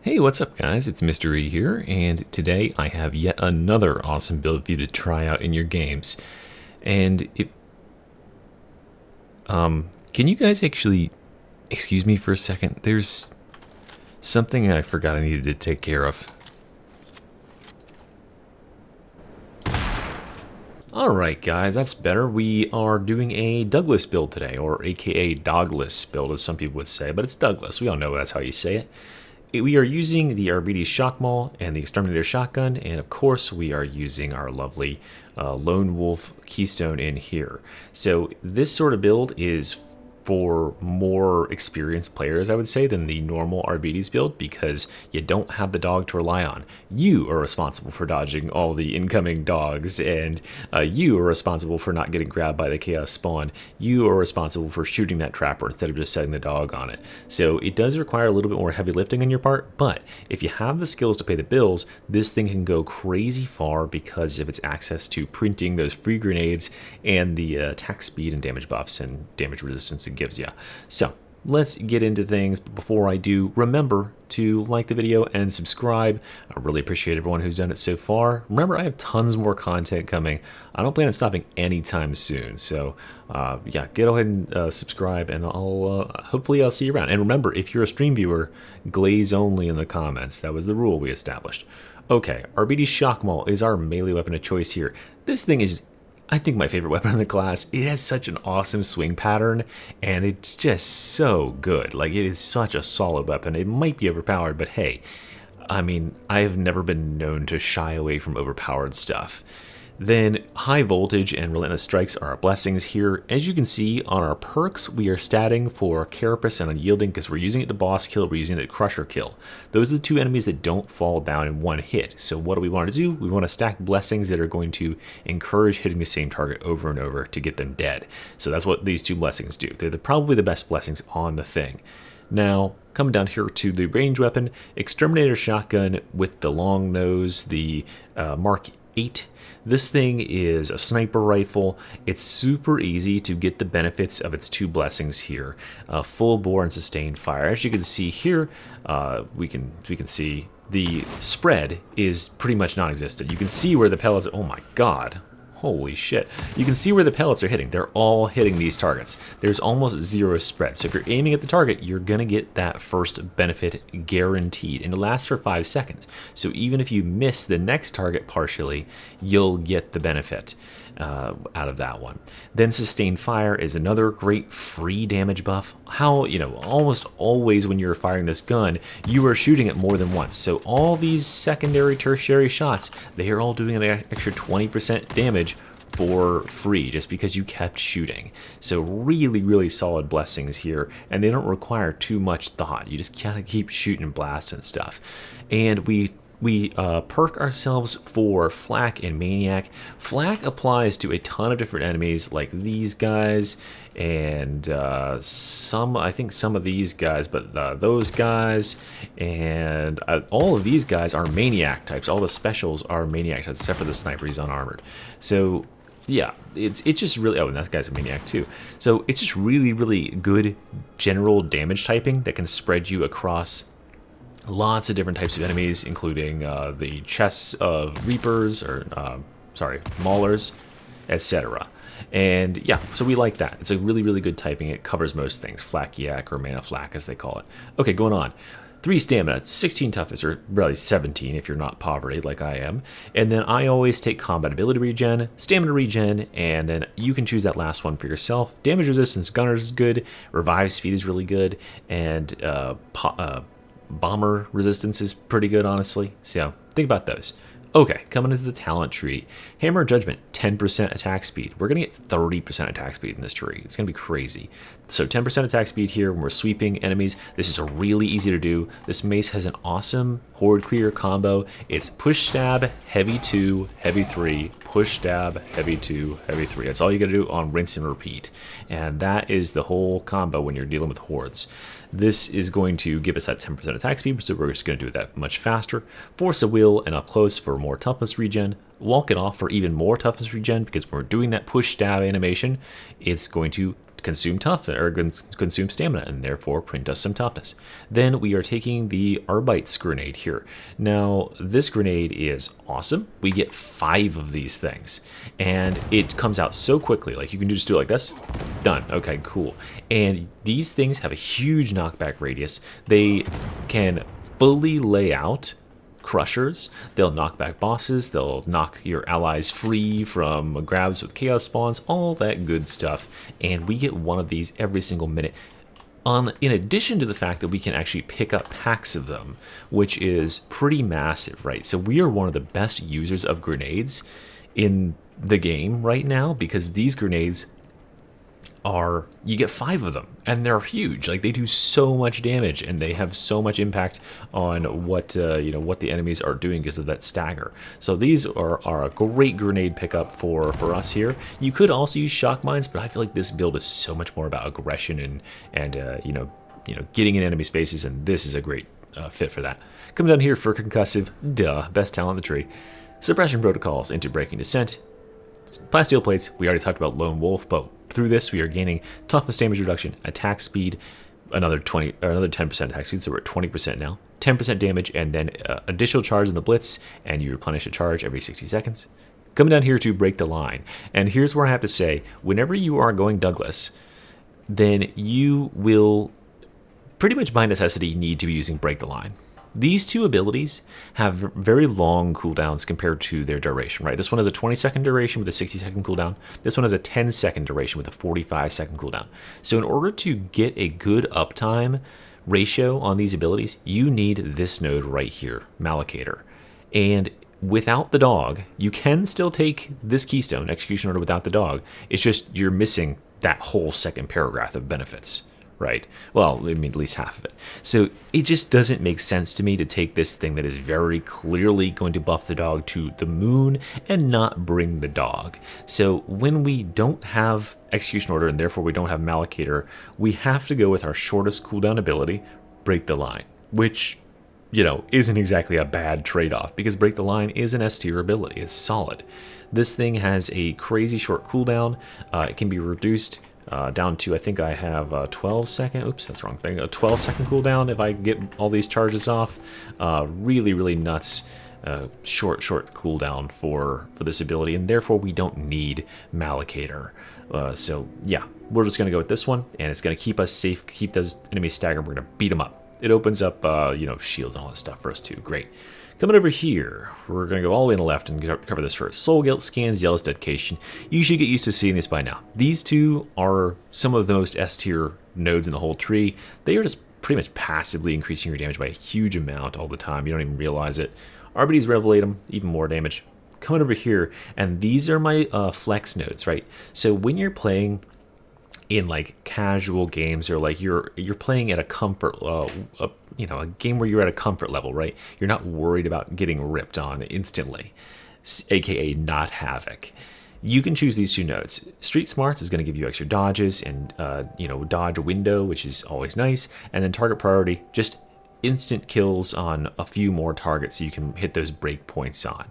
Hey, what's up guys? It's Mr. E here, and today I have yet another awesome build for you to try out in your games. And can you guys actually excuse me for a second? There's something I forgot I needed to take care of. Alright guys, that's better. We are doing a Douglas build today, or aka DOGLESS build as some people would say, but it's Douglas. We all know that's how you say it. We are using the Arbites Shock Maul and the Exterminator Shotgun, and of course we are using our lovely Lone Wolf Keystone in here. So this sort of build is for more experienced players, I would say, than the normal Arbites build, because you don't have the dog to rely on. You are responsible for dodging all the incoming dogs, and you are responsible for not getting grabbed by the chaos spawn. You are responsible for shooting that trapper instead of just setting the dog on it. So it does require a little bit more heavy lifting on your part, but if you have the skills to pay the bills, this thing can go crazy far because of its access to printing those free grenades and the attack speed and damage buffs and damage resistance it gives you. So let's get into things, but before I do, remember to like the video and subscribe. I really appreciate everyone who's done it so far. Remember, I have tons more content coming. I don't plan on stopping anytime soon, so yeah, get ahead and subscribe, and hopefully I'll see you around. And remember, if you're a stream viewer, glaze only in the comments. That was the rule we established. Okay, Arbites Shock Maul is our melee weapon of choice here. This thing is, I think, my favorite weapon in the class. It has such an awesome swing pattern, and it's just so good. Like, it is such a solid weapon. It might be overpowered, but hey, I mean, I've never been known to shy away from overpowered stuff. Then high voltage and relentless strikes are our blessings here. As you can see on our perks, we are statting for carapace and unyielding because we're using it to boss kill, we're using it to crusher kill. Those are the two enemies that don't fall down in one hit. So what do we want to do? We want to stack blessings that are going to encourage hitting the same target over and over to get them dead. So that's what these two blessings do. They're probably the best blessings on the thing. Now, coming down here to the range weapon, Exterminator Shotgun with the long nose, the Mark 8. This thing is a sniper rifle. It's super easy to get the benefits of its two blessings here, full bore and sustained fire. As you can see here, we can see the spread is pretty much non-existent. You can see where the pellets. Oh my God. Holy shit. You can see where the pellets are hitting. They're all hitting these targets. There's almost zero spread. So if you're aiming at the target, you're going to get that first benefit guaranteed. And it lasts for 5 seconds. So even if you miss the next target partially, you'll get the benefit out of that one. Then sustained fire is another great free damage buff. How, almost always when you're firing this gun, you are shooting it more than once. So all these secondary, tertiary shots, they are all doing an extra 20% damage for free just because you kept shooting. So really, really solid blessings here, and they don't require too much thought. You just kind of keep shooting and blasting stuff. And we perk ourselves for Flak and Maniac. Flak applies to a ton of different enemies like these guys and I think some of these guys, but those guys and all of these guys are Maniac types. All the specials are Maniac types except for the sniper, he's unarmored. So yeah, it's just really, oh, and that guy's a Maniac too. So it's just really, really good general damage typing that can spread you across lots of different types of enemies, including the chests of Reapers, or Maulers, etc. And yeah, so we like that. It's a really, really good typing. It covers most things. Flakiac, or Mana Flak as they call it. Okay, going on. 3 stamina, 16 toughness, or really 17 if you're not poverty like I am. And then I always take combat ability regen, stamina regen, and then you can choose that last one for yourself. Damage resistance, Gunner's is good, revive speed is really good, and bomber resistance is pretty good, honestly. So think about those. Okay, coming into the talent tree. Hammer Judgment, 10% attack speed. We're going to get 30% attack speed in this tree. It's going to be crazy. So 10% attack speed here when we're sweeping enemies. This is really easy to do. This mace has an awesome horde clear combo. It's push stab, heavy 2, heavy 3, push stab, heavy 2, heavy 3. That's all you got to do on rinse and repeat. And that is the whole combo when you're dealing with hordes. This is going to give us that 10% attack speed, so we're just going to do it that much faster. Force of Will and up close for more toughness regen. Walk it off for even more toughness regen, because when we're doing that push stab animation, it's going to consume toughness or consume stamina, and therefore print us some toughness. Then we are taking the Arbites grenade here. Now this grenade is awesome. We get 5 of these things, and it comes out so quickly. Like you can just do it like this, done. Okay, cool. And these things have a huge knockback radius. They can fully lay out crushers. They'll knock back bosses. They'll knock your allies free from grabs with chaos spawns, all that good stuff. And we get one of these every single minute. In addition to the fact that we can actually pick up packs of them, which is pretty massive, right? So we are one of the best users of grenades in the game right now, because these grenades are, you get 5 of them and they're huge. Like they do so much damage and they have so much impact on what what the enemies are doing because of that stagger. So these are a great grenade pickup for us here. You could also use shock mines, but I feel like this build is so much more about aggression and getting in enemy spaces, and this is a great fit for that. Coming down here for concussive, best talent in the tree. Suppression protocols into breaking descent. Plasteel plates, we already talked about lone wolf, but through this we are gaining toughness damage reduction, attack speed, another 10% attack speed, so we're at 20% now, 10% damage, and then additional charge in the blitz, and you replenish a charge every 60 seconds. Coming down here to break the line, and here's where I have to say, whenever you are going Douglas, then you will pretty much by necessity need to be using break the line. These two abilities have very long cooldowns compared to their duration, right? This one has a 20-second duration with a 60-second cooldown. This one has a 10-second duration with a 45-second cooldown. So in order to get a good uptime ratio on these abilities, you need this node right here, Mallocator. And without the dog, you can still take this keystone, execution order, without the dog. It's just you're missing that whole second paragraph of benefits. Right? Well, I mean, at least half of it. So it just doesn't make sense to me to take this thing that is very clearly going to buff the dog to the moon and not bring the dog. So when we don't have execution order and therefore we don't have Mallocator, we have to go with our shortest cooldown ability, break the line, which, isn't exactly a bad trade-off because break the line is an S tier ability. It's solid. This thing has a crazy short cooldown. It can be reduced down to, I think I have a 12-second, oops, that's the wrong thing, a 12-second cooldown if I get all these charges off. Really, really nuts short cooldown for this ability, and therefore we don't need Mallocator. So yeah, we're just going to go with this one, and it's going to keep us safe, keep those enemies staggered. We're going to beat them up. It opens up, shields and all that stuff for us too. Great. Coming over here, we're going to go all the way on the left and cover this first. Soul Guilt, Scans, Zealous Dedication. You should get used to seeing this by now. These two are some of the most S-tier nodes in the whole tree. They are just pretty much passively increasing your damage by a huge amount all the time. You don't even realize it. RBD's Revelate them, even more damage. Coming over here, and these are my flex nodes, right? So when you're playing in like casual games, or like you're playing at a comfort a game where you're at a comfort level, right? You're not worried about getting ripped on instantly, aka not Havoc. You can choose these two nodes. Street Smarts is going to give you extra dodges and dodge window, which is always nice, and then target priority, just instant kills on a few more targets so you can hit those break points on.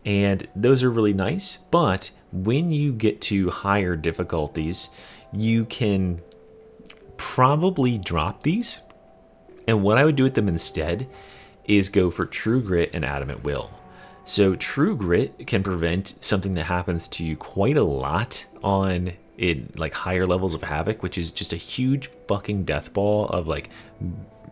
And those are really nice, but when you get to higher difficulties, you can probably drop these. And what I would do with them instead is go for True Grit and Adamant Will. So True Grit can prevent something that happens to you quite a lot on in like higher levels of Havoc, which is just a huge fucking death ball of like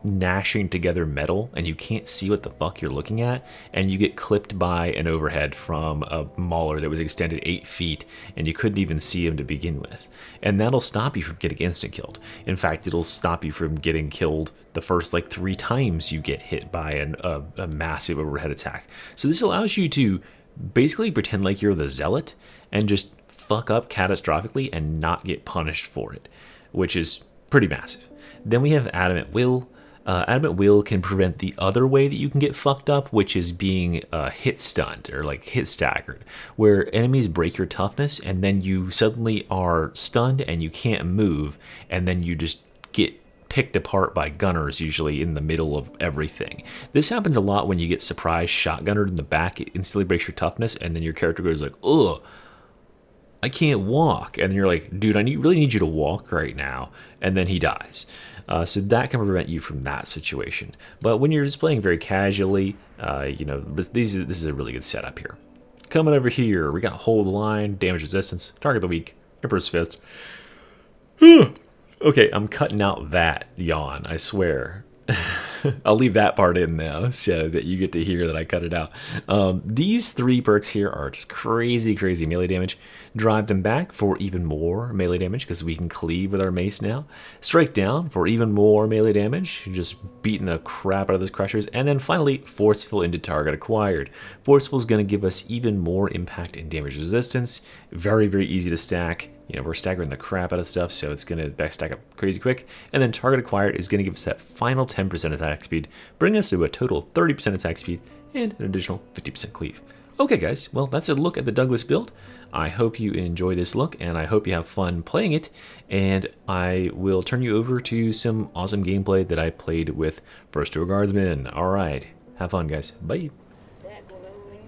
gnashing together metal, and you can't see what the fuck you're looking at, and you get clipped by an overhead from a mauler that was extended 8 feet, and you couldn't even see him to begin with. And that'll stop you from getting instant killed. In fact, it'll stop you from getting killed the first like 3 times you get hit by a massive overhead attack. So this allows you to basically pretend like you're the zealot and just fuck up catastrophically and not get punished for it, which is pretty massive. Then we have Adamant Will. Adamant Will can prevent the other way that you can get fucked up, which is being hit stunned or like hit staggered, where enemies break your toughness and then you suddenly are stunned and you can't move, and then you just get picked apart by gunners, usually in the middle of everything. This happens a lot when you get surprise shotgunnered in the back. It instantly breaks your toughness, and then your character goes like, ugh. I can't walk. And you're like, dude, really need you to walk right now. And then he dies. So that can prevent you from that situation. But when you're just playing very casually, you know, this is a really good setup here. Coming over here, we got hold the line, damage resistance, target the weak, Emperor's Fist. Okay, I'm cutting out that yawn, I swear. I'll leave that part in now so that you get to hear that I cut it out. These 3 perks here are just crazy melee damage. Drive them back for even more melee damage because we can cleave with our mace now. Strike down for even more melee damage, just beating the crap out of those crushers. And then finally, forceful into target acquired. Forceful is going to give us even more impact and damage resistance. Very easy to stack. You know, we're staggering the crap out of stuff, so it's going to backstack up crazy quick. And then target acquired is going to give us that final 10% attack speed, bringing us to a total of 30% attack speed and an additional 50% cleave. Okay, guys, well, that's a look at the Douglas build. I hope you enjoy this look, and I hope you have fun playing it. And I will turn you over to some awesome gameplay that I played with First Tour Guardsmen. All right, have fun, guys. Bye. All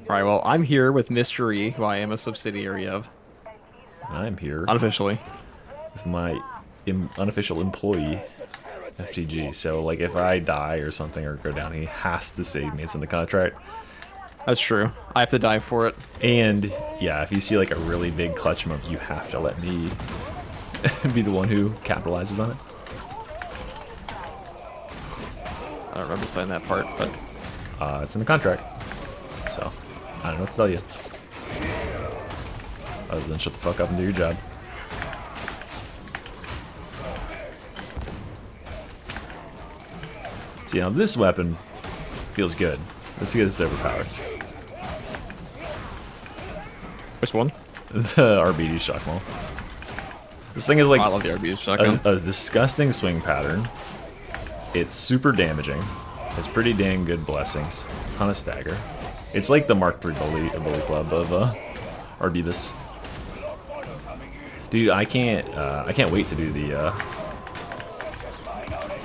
right, well, I'm here with Mystery, who I am a subsidiary of. I'm here unofficially with my unofficial employee, FTG. So, like, if I die or something or go down, he has to save me. It's in the contract. That's true. I have to die for it. And, yeah, if you see, like, a really big clutch moment, you have to let me be the one who capitalizes on it. I don't remember saying that part, but... It's in the contract. So, I don't know what to tell you. Other than shut the fuck up and do your job. See, now this weapon feels good. It's because it's overpowered. Which one? The RBD shotgun. This thing is like I love the RBD shotgun. a disgusting swing pattern. It's super damaging. It's pretty dang good blessings. Ton of stagger. It's like the Mark III bully club of Arbites. Dude, I can't wait to do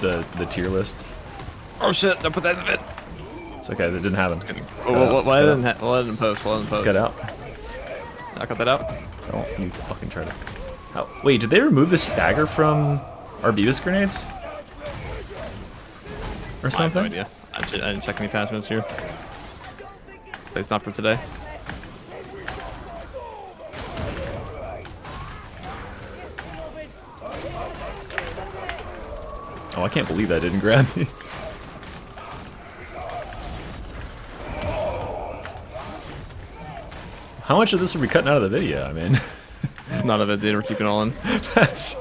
the tier list. Oh shit! Don't put that in the vid. It's okay. That didn't happen. Well, I didn't post. Cut out. I cut that out. Don't you fucking try to. Oh, wait, did they remove the stagger from Arbites grenades? Or something? I have no idea. I didn't check any attachments here. It's not for today. Oh, I can't believe that didn't grab me. How much of this are we cutting out of the video? I mean, none of it did. We're keeping all in. That's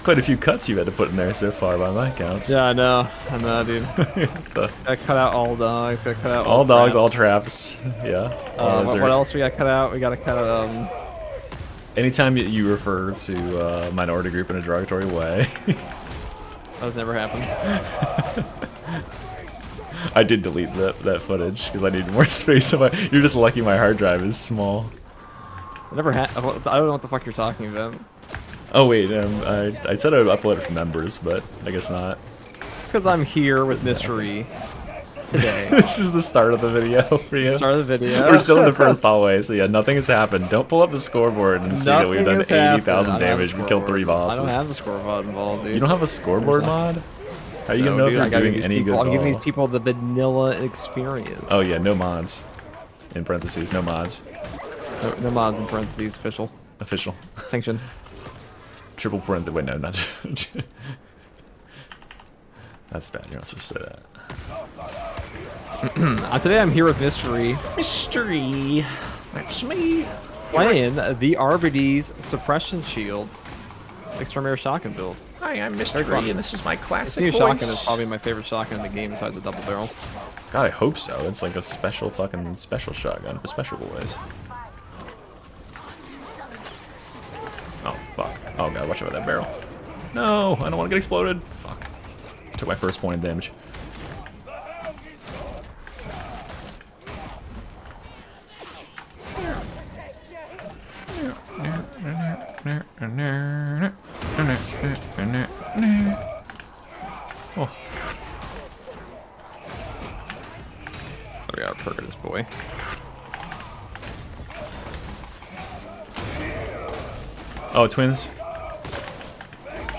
quite a few cuts you had to put in there so far by my counts. Yeah, I know, dude. I cut out all dogs. I cut out all dogs, all traps. Yeah. What else we got cut out? We got to cut out. Anytime you refer to a minority group in a derogatory way. That's never happened. I did delete that footage because I needed more space. You're just lucky my hard drive is small. I don't know what the fuck you're talking about. Oh wait, I said I would upload it for members, but I guess not. Because I'm here with Mystery today. This is the start of the video for you. Start of the video. We're still in the first hallway, so yeah, nothing has happened. Don't pull up the scoreboard and see that we've done 80,000 damage. We killed 3 bosses. I don't have the scoreboard involved, dude. You don't have a scoreboard mod? How are you gonna know if you're doing any good? I'm giving these people the vanilla experience. Oh yeah, no mods. In parentheses, no mods. No mods in parentheses. Official. Official. Sanctioned. Triple parentheses. Wait, no, not. That's bad. You're not supposed to say that. Today I'm here with Mystery. Mystery. That's me. Playing the Arbites Suppression Shield Exterminator Shotgun build. Hi, I'm Mystery, and this is my classic This new voice. shotgun is probably my favorite shotgun in the game besides the double barrel. God, I hope so. It's like a special shotgun for special boys. Oh, fuck. Oh, God, watch out for that barrel. No, I don't want to get exploded. Fuck. Took my first point of damage. Oh. We gotta perk this boy. Oh, twins.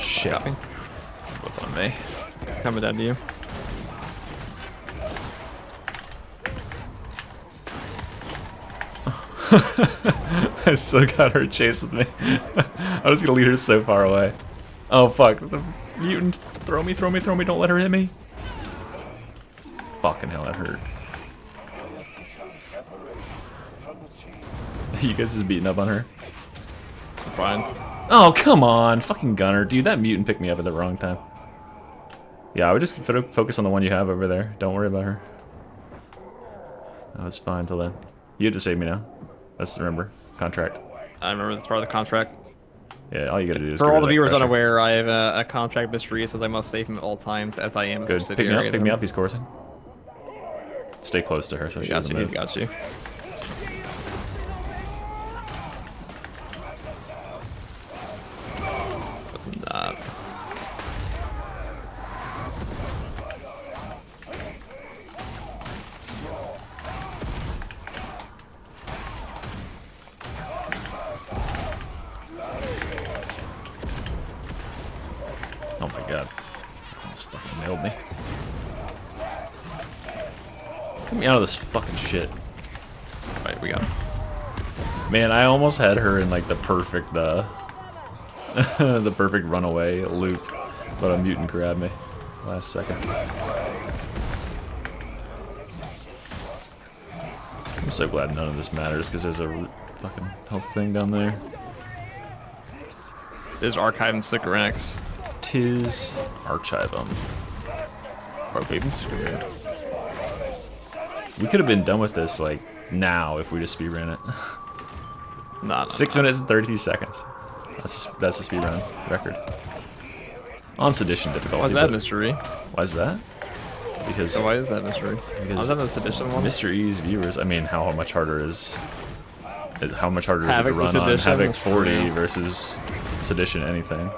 Shit. Copy. Both on me. Coming down to you. I still got her chasing me. I was gonna lead her so far away. Oh fuck, the mutant, throw me, don't let her hit me. Fucking hell, that hurt. You guys just beating up on her? Fine. Oh, come on, fucking gunner. Dude, that mutant picked me up at the wrong time. Yeah, I would just focus on the one you have over there. Don't worry about her. That was fine till then. You have to save me now. That's, remember, contract. I remember that's part of the contract. Yeah, all you gotta do is For get all rid the of that viewers pressure. unaware, I have a contract mystery that says I must save him at all times, as I am a Good. subsidiary. Pick me up, he's coursing. Stay close to her so she doesn't move. He's got you. Not. Oh my god. Almost fucking nailed me. Get me out of this fucking shit. Right, we got him. Man, I almost had her in like the perfect the perfect runaway loop, but a mutant grabbed me last second. I'm so glad none of this matters because there's a fucking health thing down there. There's Archive and Synergies. Tis Archivum. We could have been done with this like now if we just speedran it. Nah, 6 minutes and 32 seconds. That's a speedrun record. On sedition difficulty. Why is that but- mystery? Why is that? Because So why is that mystery? Because Was that the sedition one? Mr. E's viewers, I mean, how much harder is it to Havoc run is on Sedition, Havoc that's 40 true. versus Sedition anything?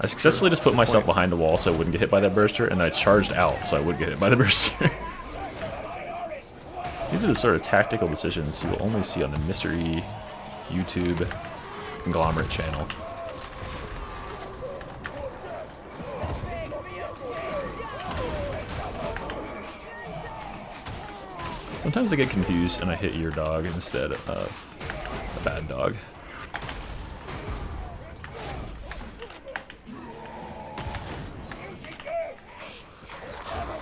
I successfully just put myself behind the wall so I wouldn't get hit by that burster, and I charged out so I would get hit by the burster. These are the sort of tactical decisions you will only see on the Mr. E YouTube conglomerate channel. Sometimes I get confused and I hit your dog instead of a bad dog.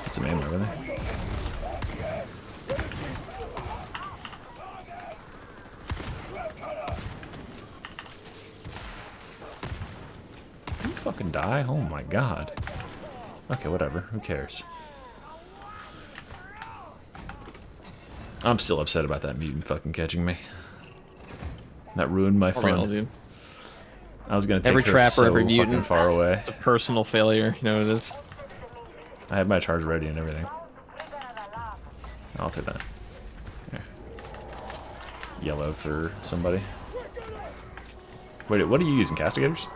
That's some aim over there. You fucking die? Oh my god. Okay, whatever. Who cares? I'm still upset about that mutant fucking catching me. That ruined my Real, fun. dude. I was gonna take Every her trapper, so every fucking mutant. far away. It's a personal failure. You know what it is? I had my charge ready and everything. I'll take that. Here. Yellow for somebody. Wait, what are you using? Castigators?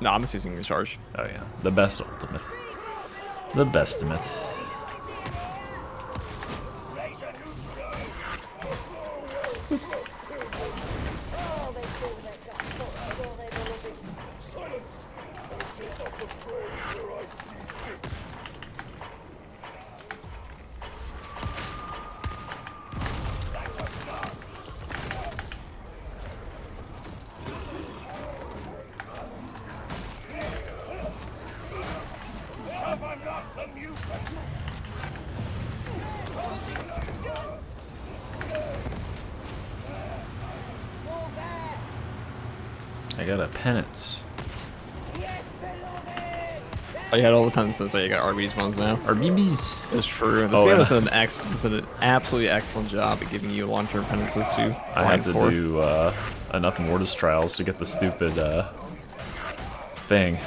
No, I'm just using the charge. Oh yeah, the best ultimate. The best myth. I got a penance. Oh, you had all the penances, so you got RB's ones now. Our BBs. It's true. This Oh, game and does an absolutely excellent job at giving you long-term penances too. I had to do enough Mortis trials to get the stupid thing.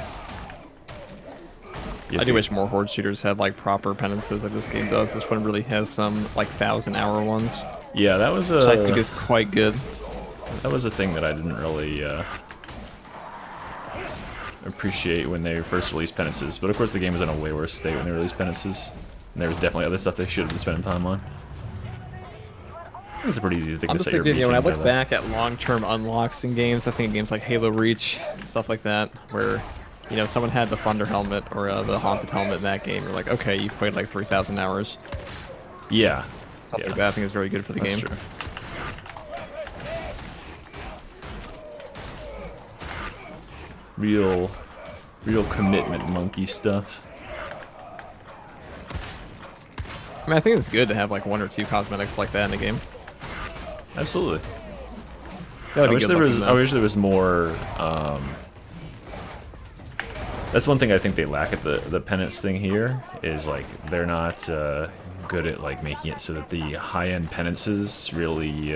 I do wish more Horde shooters had like proper penances like this game does. This one really has some like 1,000-hour ones, Yeah, that was which I think is quite good. that was a thing that I didn't really appreciate when they first released penances. But of course, the game was in a way worse state when they released penances, and there was definitely other stuff they should have been spending time on. It's a pretty easy thing I'm to just set your thinking, beach when I into look that. back at long-term unlocks in games, I think games like Halo Reach, stuff like that, where, you know, someone had the Thunder helmet or the Haunted helmet in that game. You're like, okay, you've played like 3,000 hours. Yeah. Stuff Yeah. like that I think is very good for the That's game. true. Real commitment monkey stuff. I mean, I think it's good to have like 1 or 2 cosmetics like that in the game. Absolutely. That would I be wish good there looking, was. I though. wish there was more. That's one thing I think they lack at the Penance thing here is like they're not good at like making it so that the high-end penances really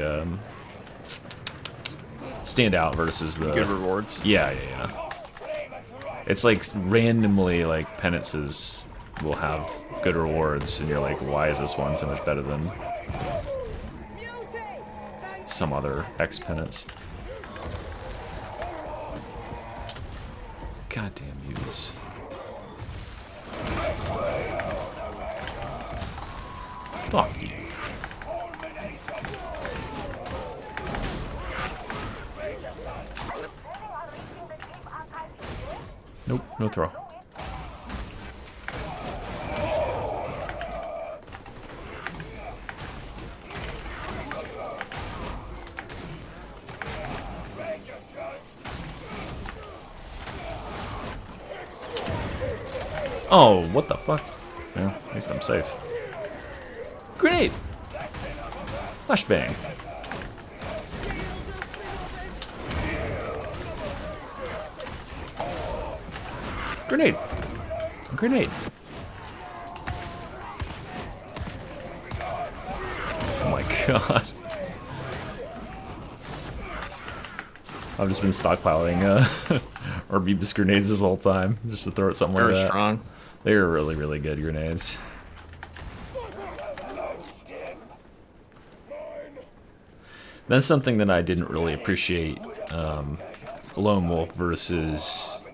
stand out versus the Good rewards. Yeah. It's like randomly like penances will have good rewards, and you're like, why is this one so much better than some other X penance? Goddamn mutants. Fuck you. Nope, no throw. Oh, what the fuck? Yeah, at least I'm safe. Grenade! Flashbang. Grenade! Grenade! Oh my god. I've just been stockpiling Arbites grenades this whole time, just to throw at something like Very that. strong. They are really, really good grenades. That's something that I didn't really appreciate Lone Wolf versus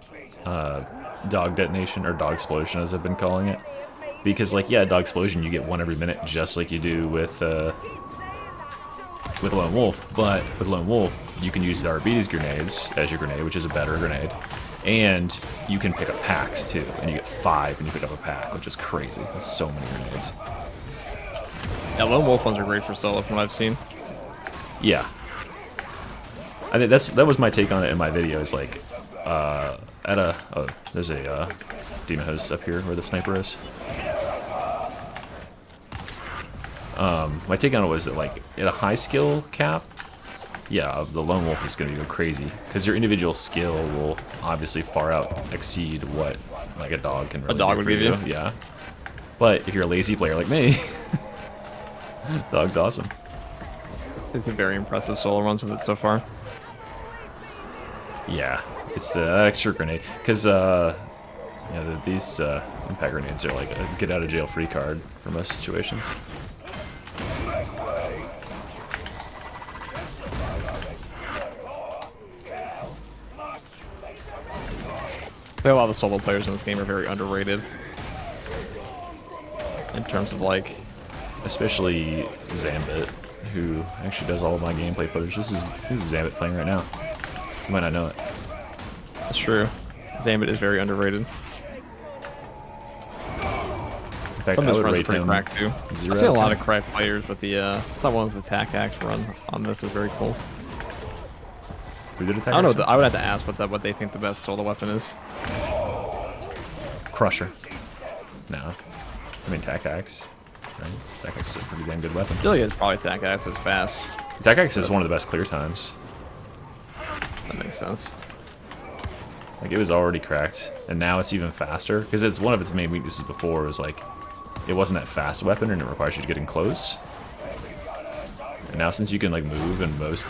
Dog Detonation, or Dog Explosion as I've been calling it. Because, like, yeah, Dog Explosion, you get one every minute, just like you do with Lone Wolf. But with Lone Wolf, you can use the Arbites grenades as your grenade, which is a better grenade. And you can pick up packs, too. And you get 5 when you pick up a pack, which is crazy. That's so many grenades. Yeah, Lone Wolf ones are great for solo from what I've seen. Yeah. I think that was my take on it in my video, is like, there's a demon host up here where the sniper is. My take on it was that, like, at a high skill cap, yeah, the Lone Wolf is going to go crazy, because your individual skill will obviously far out exceed what, like, a dog can really dog do would for give you. Yeah. But if you're a lazy player like me, dog's awesome. It's a very impressive solo runs with it so far. Yeah, it's the extra grenade, because these impact grenades are like a get out of jail free card for most situations. I think a lot of the solo players in this game are very underrated in terms of like, Especially Zambit, who actually does all of my gameplay footage. This is Zambit playing right now. You might not know it. that's true. Zambit is very underrated. In fact, Some I of would his runs are rate pretty him cracked too. 0 I've seen a out of lot 10. of cracked players with the that one with the attack axe run on this was very cool. Who did attack? I don't know. us? I would have to ask what they think the best solo weapon is. Crusher. No. I mean, Tac Axe. Right? Tac Axe is a pretty damn good weapon. I feel like it's probably attack axe is fast. Tac Axe is one of the best clear times. That makes sense. Like, it was already cracked, and now it's even faster, because it's one of its main weaknesses before was, like, it wasn't that fast weapon, and it requires you to get in close. And now, since you can, like, move in most,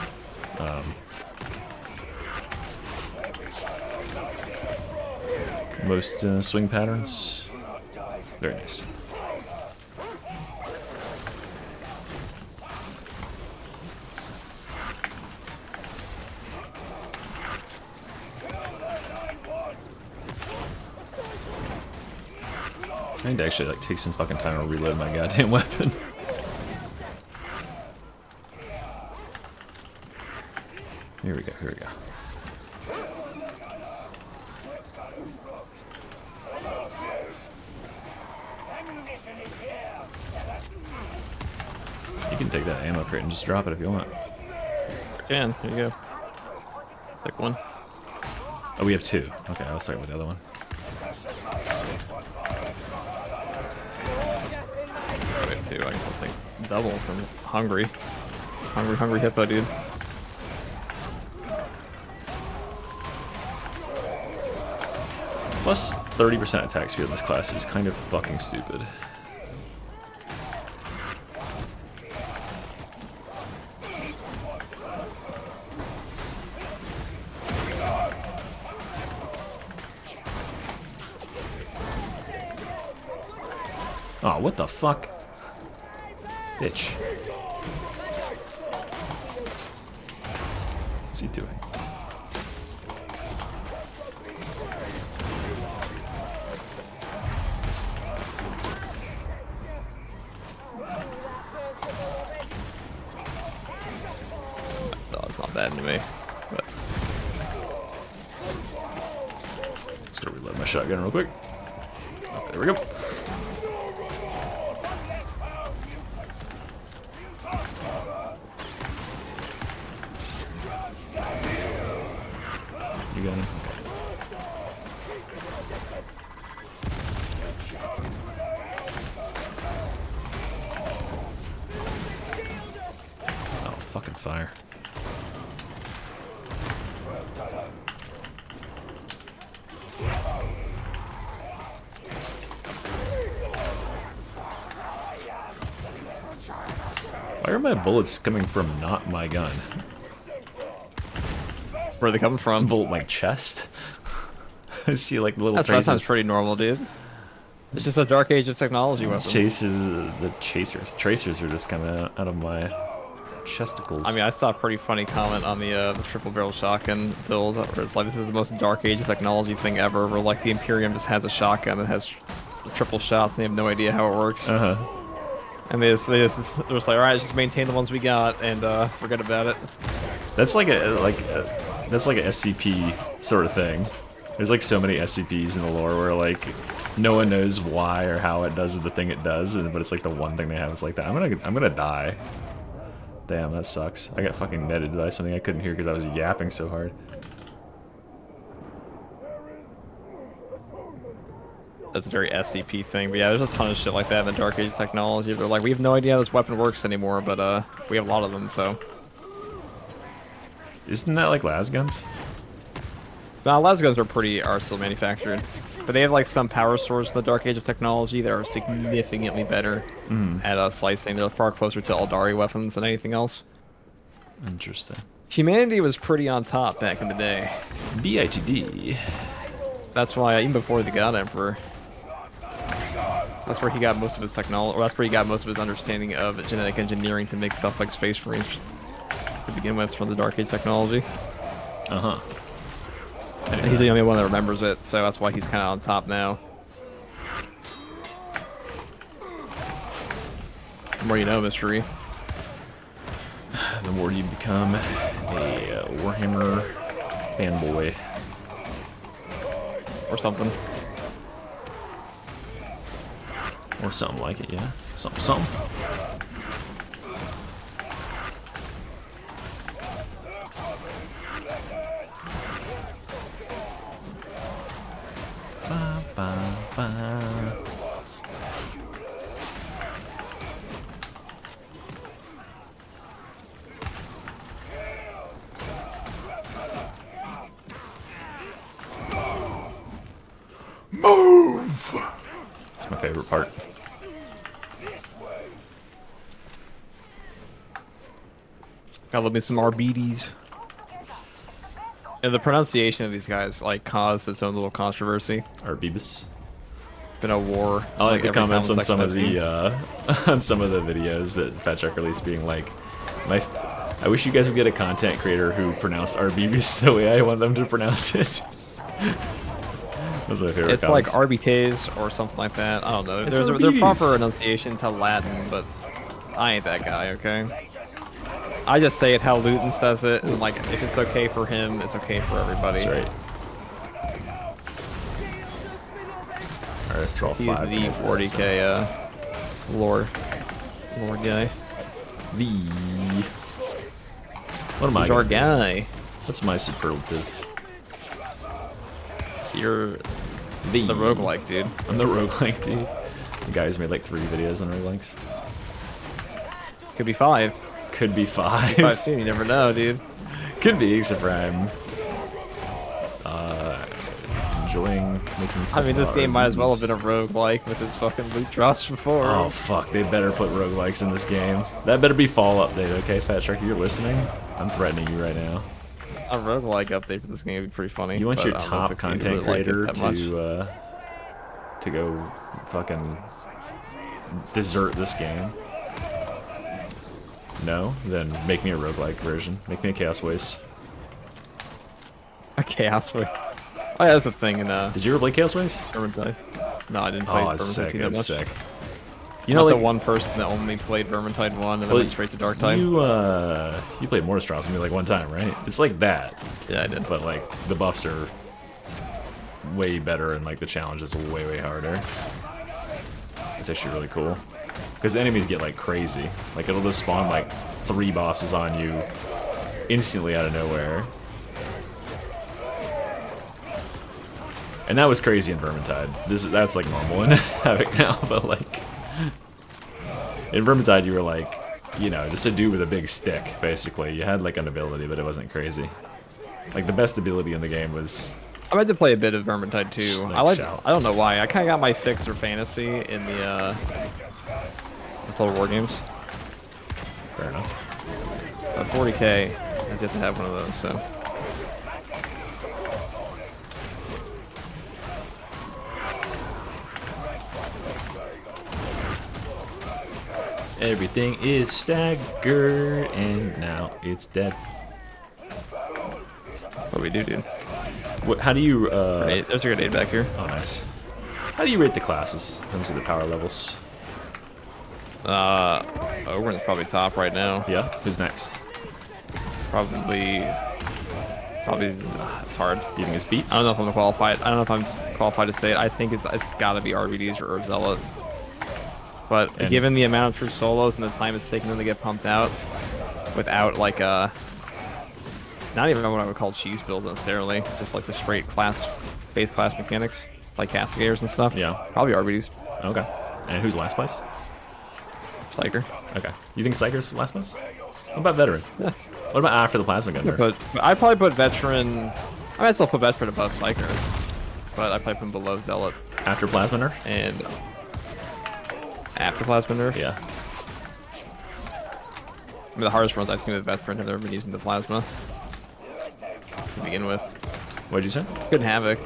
swing patterns, very nice. I need to actually, like, take some fucking time to reload my goddamn weapon. Here we go, here we go. You can take that ammo crate and just drop it if you want. Can, here you go. Pick one. Oh, we have 2. Okay, I was talking about the other one. Oh, we have 2. I can think double from hungry. Hungry hippo, dude. Plus 30% attack speed in this class is kind of fucking stupid. Oh, what the fuck? Bitch. What's he doing? Dog's not bad to me, but Just gonna reload my shotgun real quick. Okay, there we go. You got him. Oh, fucking fire. Why are my bullets coming from not my gun? where are they coming from? Bullet my chest? I see like little That traces. sounds pretty normal, dude. It's just a dark age of technology weapon. Tracers are just coming out of my chesticles. I mean, I saw a pretty funny comment on the triple barrel shotgun build, where it's like, this is the most dark age of technology thing ever, where like the Imperium just has a shotgun that has triple shots and they have no idea how it works. And they're just like, alright, let's just maintain the ones we got and forget about it. That's like that's like a SCP sort of thing. There's like so many SCPs in the lore where like no one knows why or how it does the thing it does, but it's like the one thing they have. It's like that. I'm gonna die. Damn, that sucks. I got fucking netted by something I couldn't hear because I was yapping so hard. That's a very SCP thing, but yeah, there's a ton of shit like that in the dark age of technology. They're like, we have no idea how this weapon works anymore, but we have a lot of them, so. Isn't that like las guns? Nah, lasguns are pretty still manufactured, but they have like some power source in the dark age of technology that are significantly better at slicing. They're far closer to Aldari weapons than anything else. Interesting. Humanity was pretty on top back in the day. BITD. That's why even before the God Emperor, that's where he got most of his technology. Or that's where he got most of his understanding of genetic engineering to make stuff like Space Marines to begin with from the dark age technology. And he's the only one that remembers it, so that's why he's kind of on top now. The more you know, mystery. The more you become a Warhammer fanboy. Or something. Or something like it, yeah. Something. Ba, ba, ba. Move! That's my favorite part. Gotta love me some RBDs. Yeah, the pronunciation of these guys like caused its own little controversy. Arbibus. Been a war. I like the every comments on comment some section of I've the seen. on some of the videos that Fat Shark released, being like, I wish you guys would get a content creator who pronounced Arbibus the way I want them to pronounce it. That's my favorite. It's comments. like Arbites or something like that. I don't know. It's Their proper Arbites. enunciation to Latin, but I ain't that guy, okay? I just say it how Luton says it, and like if it's okay for him, it's okay for everybody. That's right. Alright, let's throw He's 5 the grenades at that, 40k lore guy. The what am I? He's our gonna do? guy. What's my superlative? You're the roguelike dude. I'm the roguelike dude. The guy who's made like 3 videos on roguelikes. Could be 5. Could be 5. 5 soon. You never know, dude. Could be, except for I'm enjoying making stuff. I mean, this game might as well have been a roguelike with its fucking loot drops before. Oh fuck, they better put roguelikes in this game. That better be fall update, okay, Fat Shark, you're listening? I'm threatening you right now. A roguelike update for this game would be pretty funny. You want but your I don't know top if content you'd really creator like it that much. to go fucking desert this game? No? Then make me a roguelike version. Make me a Chaos Waste. A chaos way. Oh yeah, that's a thing in Did you ever play Chaos Waste? Vermintide. No, I didn't play Oh, it's Vermintide sick, that it's much. sick. You You know, know, the like, one person that only played Vermintide 1 and then well, went straight to Darktide. you played Mortis Trials with me like one time, right? It's like that. Yeah, I did. But like the buffs are way better and like the challenge is way harder. It's actually really cool. Because the enemies get like crazy. Like it'll just spawn like 3 bosses on you instantly out of nowhere. And that was crazy in Vermintide. That's like normal in Havoc now, but like in Vermintide you were like, you know, just a dude with a big stick, basically. You had like an ability, but it wasn't crazy. Like the best ability in the game was I meant to play a bit of Vermintide too. Like I don't know why. I kind of got my fix for fantasy in the Total War games. fair enough. But 40k has yet to have one of those, so. Everything is staggered and now it's dead. What do we do, dude? What, how do you Grenade. There's a grenade back here. oh nice. How do you rate the classes in terms of the power levels? Ogren's probably top right now. Yeah? Who's next? Probably, it's hard. Do you think it's Beats? I don't know if I'm qualified. I don't know if I'm qualified to say it. I think it's got to be RBDs or Herb Zealot. But And- given the amount of true solos and the time it's taken them to get pumped out, without like not even what I would call cheese build necessarily, just like the straight base class mechanics, like castigators and stuff. Yeah. Probably RBDs. Okay. And who's last place? Psyker. Okay. You think Psyker's last place? What about Veteran? Yeah. What about after the Plasma Gunner? But I'd probably put Veteran. I might still put Veteran above Psyker, but I'd probably put him below Zealot After Plasma Nerf? and after Plasma Nerf. Yeah. I mean, the hardest runs I've seen with Veteran have never been using the Plasma to begin with. What'd you say? Good Havoc.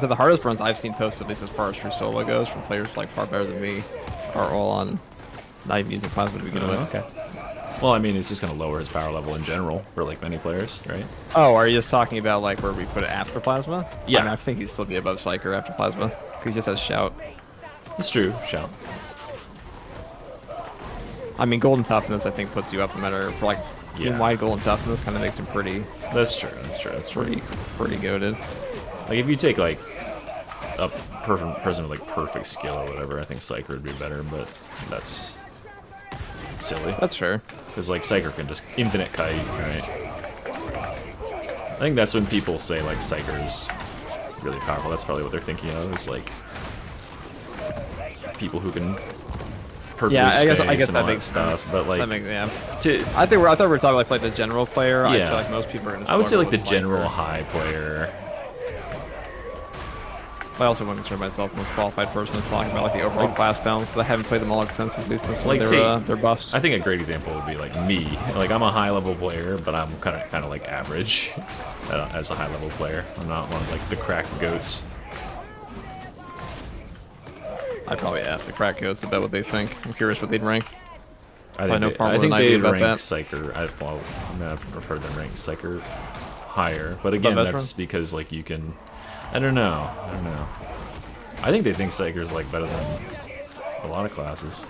So the hardest runs I've seen posted, at least as far as true solo goes, from players like far better than me, are all on not even using Plasma to begin with. Okay. Well, I mean, it's just going to lower his power level in general for like many players, right? Oh, are you just talking about like where we put it after Plasma? Yeah. I mean, I think he'd still be above Psyker after Plasma, because he just has Shout. It's true. Shout. I mean, Golden Toughness I think puts you up no matter for like Yeah. team-wide Golden Toughness kind of makes him pretty That's true. That's true. That's true. pretty goated. Like if you take like a person with like perfect skill or whatever, I think Psyker would be better, but that's silly. That's fair. Because like Psyker can just infinite kite, right? I think that's when people say like Psyker is really powerful. That's probably what they're thinking of, is like people who can perfectly Yeah, I guess space and that all makes stuff. sense. But like That makes, yeah. I I thought we were talking like the general player. I'd Yeah. say like most people are gonna. I would say like the struggle with general Psyker. high player. I also wouldn't consider myself the most qualified person to talk about like the overall class balance, because I haven't played them all extensively since Like, their buffs. I think a great example would be like me. Like I'm a high level player, but I'm kind of like average as a high level player. I'm not one of like the cracked goats. I'd probably ask the crack goats about what they think. I'm curious what they'd rank. I know think, far I more think than I do they'd about rank that. Psyker. I mean, I've heard them rank Psyker higher, but again, Veteran? that's because like you can. I don't know. I think they think Psyker's like better than a lot of classes.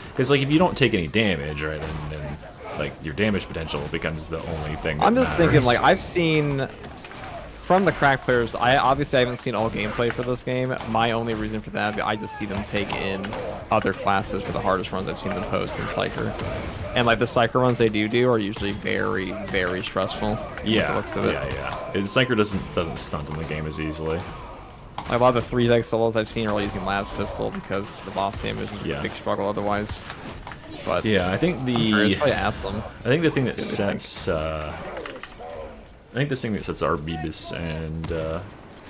Because like if you don't take any damage, right, and like your damage potential becomes the only thing that I'm just thinking, matters. like, I've seen from the crack players. I haven't seen all gameplay for this game. My only reason for that, I just see them take in other classes for the hardest runs I've seen them post in Psyker. And like the Psyker runs they do are usually very, very stressful. Yeah, the looks of it. yeah. Psyker doesn't stunt in the game as easily. Like, a lot of the 3-leg solos I've seen are all using Last Pistol because the boss damage is a big struggle otherwise. But yeah, I think probably ask them. I think the thing that sets I think the thing that sets Arbites and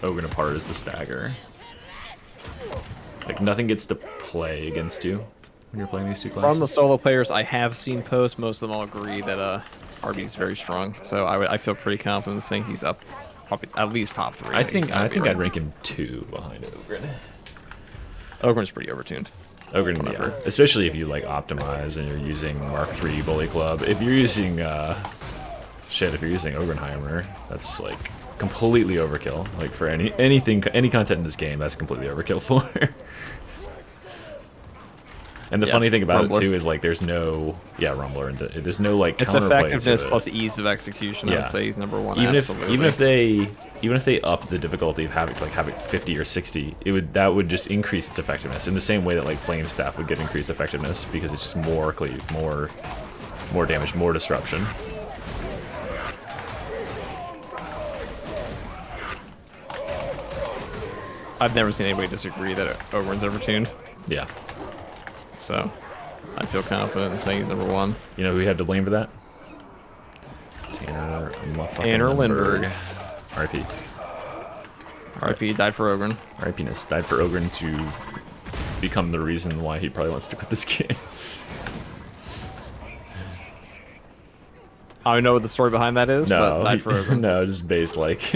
Ogren apart is the stagger. Like nothing gets to play against you when you're playing these two classes. From the solo players I have seen post, most of them all agree that Arby is very strong. So I feel pretty confident saying he's up, probably at least top 3. I think I'd rank him 2 behind Ogren. Ogren's pretty overtuned. Ogren, yeah. Especially if you like optimize and you're using Mark III Bully Club. If you're using if you're using Ogrenheimer, that's like completely overkill. Like for any content in this game, that's completely overkill for. And the funny thing about it too is like there's no Rumbler and there's no like it's effectiveness plus ease of execution. I would say he's number 1. Even if they up the difficulty of Havoc 50 or 60, that would just increase its effectiveness in the same way that like Flame Staff would get increased effectiveness because it's just more cleave, more damage, more disruption. I've never seen anybody disagree that Ogren's overtuned. Yeah. So, I feel confident in saying he's number 1. You know who we had to blame for that? Tanner Lindbergh. RIP. RIP died for Ogren. RIPness died for Ogren to become the reason why he probably wants to quit this game. I don't know what the story behind that is, but died for Ogren. No, just based like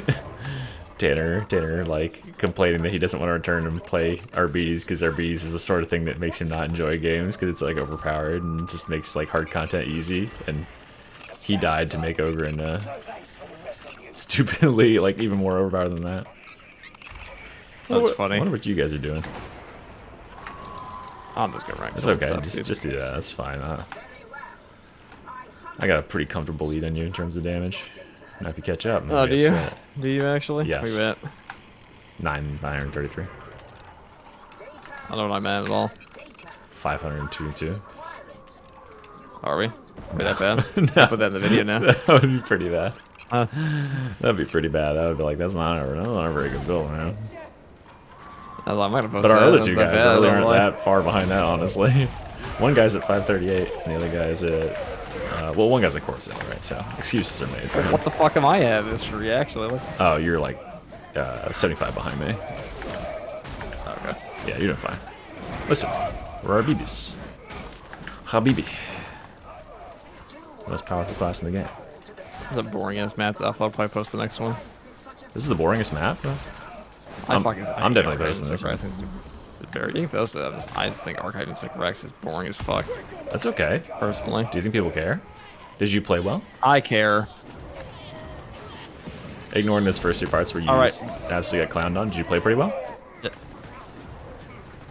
Tanner like complaining that he doesn't want to return and play RBs because RBs is the sort of thing that makes him not enjoy games because it's like overpowered and just makes like hard content easy, and he died to make Ogren stupidly like even more overpowered than that. That's funny. I wonder what you guys are doing. I'm just gonna rank. It's okay, just do that. That's fine. I got a pretty comfortable lead on you in terms of damage. Now if you catch up, oh, do you? Do you actually? Yes. We bet. 933. I don't know what I'm at all. 502. Are we? Are we that bad? No. Put that in the video now. That would be pretty bad. That'd be pretty bad. That would be like, that's not a very good build, man. I might have but our other two guys really aren't that far behind that, honestly. One guy's at 538, and the other guy's at... well, one guy's at Corsair, right? So, excuses are made. What the fuck am I at this for, actually? Oh, you're like 75 behind me. Okay. Yeah, you're doing fine. Listen, we're Arbibis. Habibi. Most powerful class in the game. This is a boring ass map. I'll probably post the next one. This is the boringest map, bro? I'm definitely posting this. I think those. I just think Archiving Sick Rex is boring as fuck. That's okay. Personally. Do you think people care? Did you play well? I care. Ignoring those first 2 parts where you absolutely got clowned on, did you play pretty well? Yeah.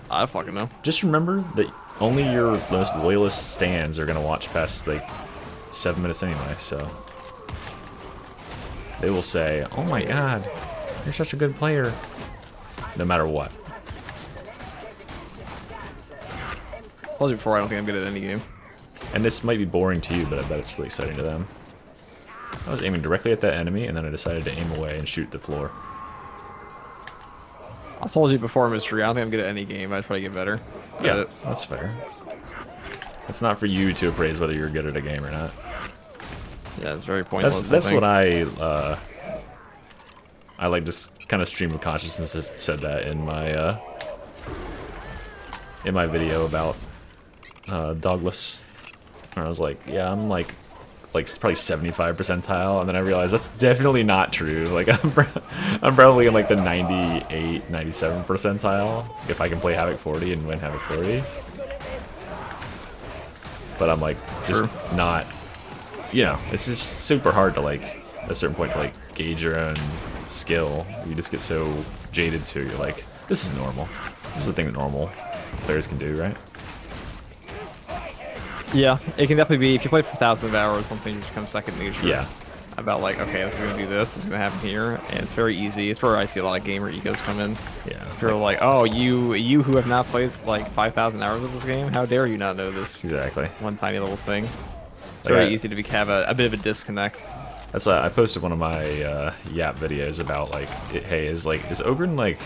I fucking know. Just remember that only your most loyalist stands are gonna watch past like 7 minutes anyway, so they will say, "Oh my god, you're such a good player," no matter what. I told you before, I don't think I'm good at any game. And this might be boring to you, but I bet it's really exciting to them. I was aiming directly at that enemy, and then I decided to aim away and shoot the floor. I told you before, Mystery, I don't think I'm good at any game. I just try to get better. Yeah, that's fair. It's not for you to appraise whether you're good at a game or not. Yeah, it's very pointless. That's what I like to kind of stream of consciousness said that in my video about DOGLESS. And I was like, yeah, I'm like probably 75 percentile, and then I realized that's definitely not true. Like I'm probably in like the 98, 97 percentile if I can play Havoc 40 and win Havoc 40. But I'm like just not, you know, it's just super hard to like at a certain point to like gauge your own skill. You just get so jaded to, you're like, this is normal. This is the thing that normal players can do, right? Yeah, it can definitely be, if you play for thousands of hours, something just becomes second nature. Yeah. About like, okay, this is gonna do this is gonna happen here, and it's very easy. It's where I see a lot of gamer egos come in. Yeah. They're like, oh, you who have not played like 5,000 hours of this game, how dare you not know this Exactly. one tiny little thing? It's Like very easy to have a bit of a disconnect. That's I posted one of my Yap videos about like, hey, is Ogren like,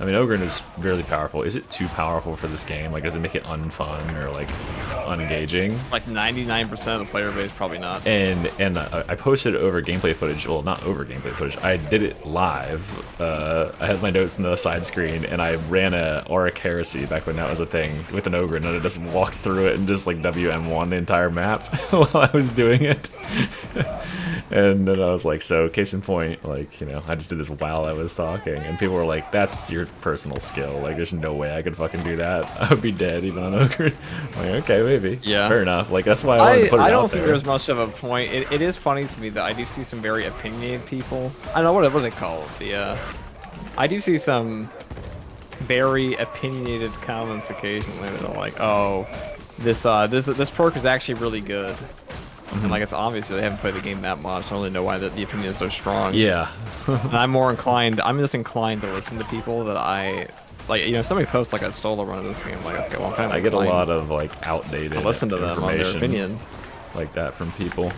I mean, Ogren is really powerful. Is it too powerful for this game? Like, does it make it unfun or like unengaging? Like 99% of the player base, probably not. And I posted over gameplay footage. Well, not over gameplay footage. I did it live. I had my notes in the side screen, and I ran a Auric Heresy back when that was a thing with an Ogre, and I just walked through it and just like WM1 the entire map while I was doing it. And then I was like, so case in point, like, you know, I just did this while I was talking, and people were like, that's your personal skill. Like, there's no way I could fucking do that. I would be dead even on Ogre. I'm like, okay, maybe. Yeah. Fair enough. Like, that's why I wanted to put it out there. I don't think there's much of a point. It is funny to me that I do see some very opinionated people. I don't know what do they call it. I do see some very opinionated comments occasionally that are like, oh, this perk is actually really good. And like, it's obvious that they haven't played the game that much. I don't really know why the opinion is so strong. Yeah. And I'm just inclined to listen to people that I like. You know, somebody posts like a solo run of this game. I'm like, okay, well, I'm kind of I get a lot of like outdated listen to them on their opinion like that from people.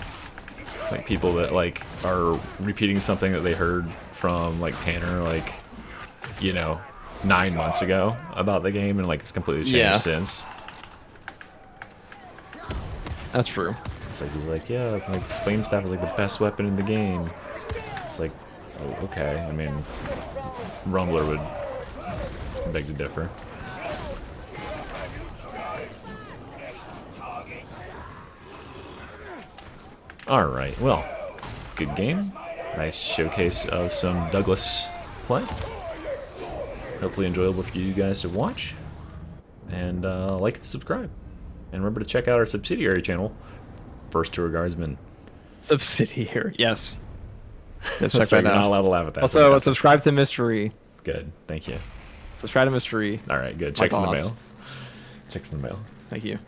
Like people that like are repeating something that they heard from like Tanner, like, you know, 9 months ago about the game, and like it's completely changed since. That's true. It's like, he's like, yeah, like flame staff is like the best weapon in the game. It's like, oh, okay. I mean, Rumbler would beg to differ. Alright, well, good game. Nice showcase of some Douglas play. Hopefully enjoyable for you guys to watch. And like and subscribe. And remember to check out our subsidiary channel, First Tour Guardsman. Subsidiary, yes. Let's That's check right, that you're not out. allowed to laugh at that. Also, subscribe to Mystery. Good, thank you. Subscribe to Mystery. Alright, good. Checks in the boss. mail. Checks in the mail. Thank you.